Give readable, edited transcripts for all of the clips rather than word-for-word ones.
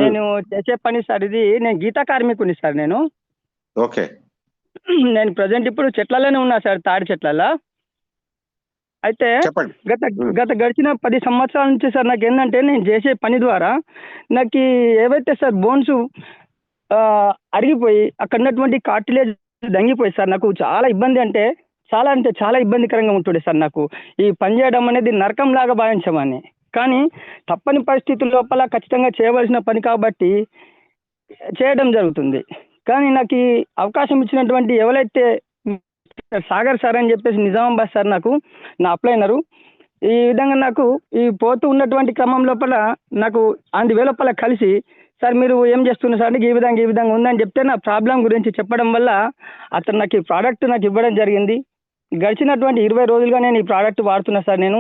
నేను చేసే పని సార్ ఇది. నేను గీతా కార్మికుడిని సార్ నేను. ఓకే. నేను ప్రజెంట్ ఇప్పుడు చెట్లలోనే ఉన్నా సార్, తాడి చెట్లలో. అయితే చెప్పండి. గత గత గడిచిన 10 సంవత్సరాల నుంచి సార్ నాకేందంటే నేను చేసే పని ద్వారా నాకు ఏవైతే సార్ బోన్స్ అరిగిపోయి అక్కడ ఉన్నటువంటి కార్టిలేజ్ దంగిపోయి సార్ నాకు చాలా ఇబ్బంది, అంటే చాలా ఇబ్బందికరంగా ఉంటుండే సార్ నాకు. ఈ పని చేయడం అనేది నరకంలాగా భావించమని, కానీ తప్పని పరిస్థితుల లోపల ఖచ్చితంగా చేయవలసిన పని కాబట్టి చేయడం జరుగుతుంది. కానీ నాకు ఈ అవకాశం ఇచ్చినటువంటి ఎవరైతే సాగర్ సార్ అని చెప్పేసి నిజామాబాద్ సార్ నాకు నా అప్లైనరు. ఈ విధంగా నాకు ఈ పోతూ ఉన్నటువంటి క్రమం లోపల నాకు అంది లోపల కలిసి, సార్ మీరు ఏం చేస్తున్నారు సార్ అంటే ఈ విధంగా ఉందని చెప్తే నా ప్రాబ్లం గురించి చెప్పడం వల్ల అతను నాకు ఈ ప్రోడక్ట్ నాకు ఇవ్వడం జరిగింది. గడిచినటువంటి 20 రోజులుగా నేను ఈ ప్రోడక్ట్ వాడుతున్నా సార్. నేను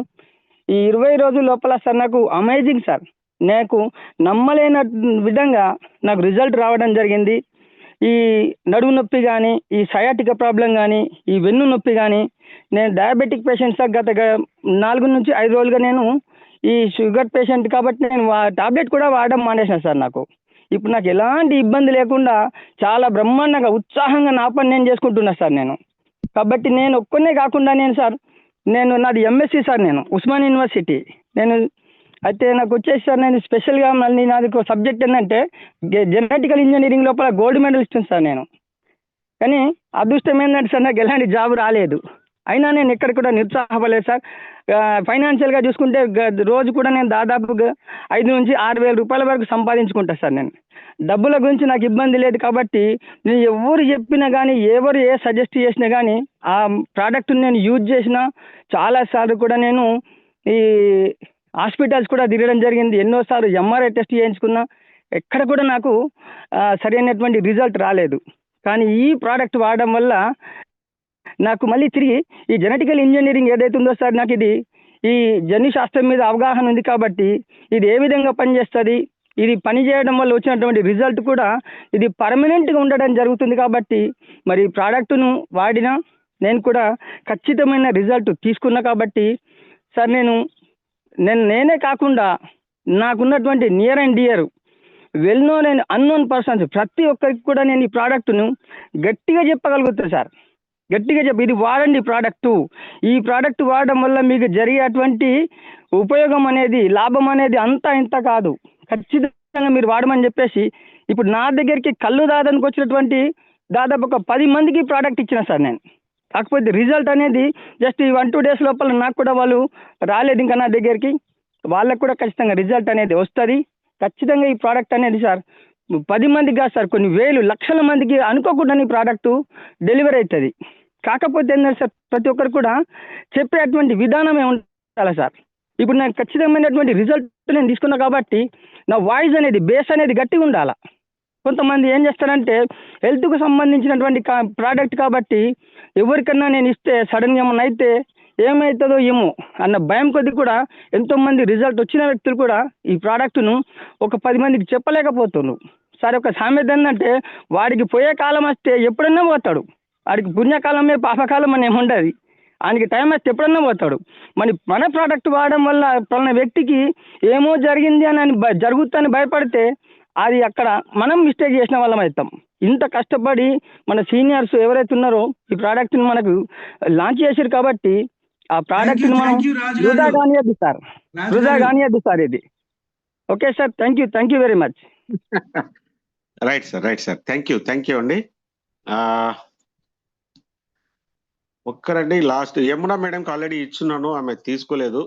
ఈ 20 రోజుల లోపల సార్ నాకు అమేజింగ్ సార్, నాకు నమ్మలేని విధంగా నాకు రిజల్ట్ రావడం జరిగింది. ఈ నడుము నొప్పి కానీ, ఈ సయాటిక ప్రాబ్లం కానీ, ఈ వెన్ను నొప్పి కానీ, నేను డయాబెటిక్ పేషెంట్ సార్. గత 4 నుంచి 5 రోజులుగా నేను ఈ షుగర్ పేషెంట్ కాబట్టి నేను టాబ్లెట్ కూడా వాడడం మానేసిన సార్. నాకు ఇప్పుడు నాకు ఎలాంటి ఇబ్బంది లేకుండా చాలా బ్రహ్మాండంగా ఉత్సాహంగా నా పని నేను చేసుకుంటున్నా సార్ నేను. కాబట్టి నేను ఒక్కనే కాకుండా నాది ఎంఎస్సి సార్, నేను ఉస్మాన్ యూనివర్సిటీ నేను. అయితే నాకు వచ్చేసి సార్ నేను స్పెషల్గా మళ్ళీ నాది ఒక సబ్జెక్ట్ ఏంటంటే జెనెటికల్ ఇంజనీరింగ్ లోపల గోల్డ్ మెడలిస్ట్ సార్ నేను. కానీ అదృష్టం ఏంటంటే సార్ నాకు ఎలాంటి జాబ్ రాలేదు. అయినా నేను ఎక్కడ కూడా నిరుత్సాహపడలేదు సార్. ఫైనాన్షియల్గా చూసుకుంటే రోజు కూడా నేను దాదాపుగా 5 నుంచి 6 వేల రూపాయల వరకు సంపాదించుకుంటా సార్ నేను. డబ్బుల గురించి నాకు ఇబ్బంది లేదు కాబట్టి నేను ఎవరు చెప్పినా కానీ, ఎవరు ఏ సజెస్ట్ చేసినా కానీ ఆ ప్రోడక్ట్ని నేను యూజ్ చేసిన చాలాసార్లు కూడా నేను ఈ హాస్పిటల్స్ కూడా తిరగడం జరిగింది. ఎన్నోసార్లు ఎంఆర్ఐ టెస్ట్ చేయించుకున్నా, ఎక్కడ కూడా నాకు సరైనటువంటి రిజల్ట్ రాలేదు. కానీ ఈ ప్రోడక్ట్ వాడడం వల్ల నాకు మళ్ళీ తిరిగి ఈ జెనెటికల్ ఇంజనీరింగ్ ఏదైతే ఉందో సార్, నాకు ఇది ఈ జన్యు శాస్త్రం మీద అవగాహన ఉంది కాబట్టి ఇది ఏ విధంగా పనిచేస్తుంది, ఇది పని చేయడం వల్ల వచ్చినటువంటి రిజల్ట్ కూడా ఇది పర్మనెంట్గా ఉండడం జరుగుతుంది. కాబట్టి మరి ఈ ప్రోడక్ట్ను వాడినా నేను కూడా ఖచ్చితమైన రిజల్ట్ తీసుకున్నా. కాబట్టి సార్ నేనే కాకుండా నాకున్నటువంటి near and dear well known and unknown persons ప్రతి ఒక్కరికి కూడా నేను ఈ ప్రోడక్ట్ను గట్టిగా చెప్పగలుగుతాను సార్. గట్టిగా ఇది వాడండి ప్రోడక్టు. ఈ ప్రోడక్ట్ వాడడం వల్ల మీకు జరిగేటువంటి ఉపయోగం అనేది, లాభం అనేది అంతా ఇంత కాదు, ఖచ్చితంగా మీరు వాడమని చెప్పేసి ఇప్పుడు నా దగ్గరికి కళ్ళు దాదానికి వచ్చినటువంటి దాదాపు ఒక 10 మందికి ప్రోడక్ట్ ఇచ్చిన సార్ నేను. కాకపోతే రిజల్ట్ అనేది జస్ట్ ఈ 1-2 డేస్ లోపల నాకు కూడా వాళ్ళు రాలేదు ఇంకా నా దగ్గరికి. వాళ్ళకు కూడా ఖచ్చితంగా రిజల్ట్ అనేది వస్తుంది. ఖచ్చితంగా ఈ ప్రోడక్ట్ అనేది సార్ 10 మందికి కాదు సార్, కొన్ని వేలు లక్షల మందికి అనుకోకుండా ఈ ప్రోడక్ట్ డెలివరీ అవుతుంది. కాకపోతే ఏంటంటే సార్ ప్రతి ఒక్కరు కూడా చెప్పేటువంటి విధానమే ఉండాలి సార్. ఇప్పుడు నేను ఖచ్చితమైనటువంటి రిజల్ట్ నేను తీసుకున్నా కాబట్టి నా వాయిస్ అనేది, బేస్ అనేది గట్టిగా ఉండాలి. కొంతమంది ఏం చేస్తారంటే హెల్త్కు సంబంధించినటువంటి ప్రోడక్ట్ కాబట్టి ఎవరికన్నా నేను ఇస్తే సడన్గా ఏమన్నా అయితే ఏమవుతుందో ఏమో అన్న భయం కొద్ది కూడా ఎంతోమంది రిజల్ట్ వచ్చిన వ్యక్తులు కూడా ఈ ప్రోడక్ట్ను ఒక 10 మందికి చెప్పలేకపోతున్నారు సార్. ఒక సామెత ఏంటంటే వాడికి పోయే కాలం వస్తే ఎప్పుడన్నా పోతాడు, వాడికి పుణ్యకాలమే పాపకాలం అని ఏముండదు, ఆయనకి టైం వస్తే ఎప్పుడన్నా పోతాడు. మన ప్రోడక్ట్ వాడడం వల్ల పలానా వ్యక్తికి ఏమో జరిగింది అని జరుగుతుందని భయపడితే అది అక్కడ మనం మిస్టేక్ చేసిన వాళ్ళం అవుతాం. ఇంత కష్టపడి మన సీనియర్స్ ఎవరైతే ఉన్నారో ఈ ప్రోడక్ట్ని మనకు లాంచ్ చేశారు కాబట్టి ఆ ప్రోడక్ట్ని మనం వృధా కానియద్దు సార్, వృధా కానియద్దు సార్ ఇది. Okay sir, thank you very much. Right sir, thank you అండి. ఒక్కరండి లాస్ట్ యమునా మేడంకి ఆల్రెడీ ఇచ్చున్నాను, ఆమె తీసుకోలేదు.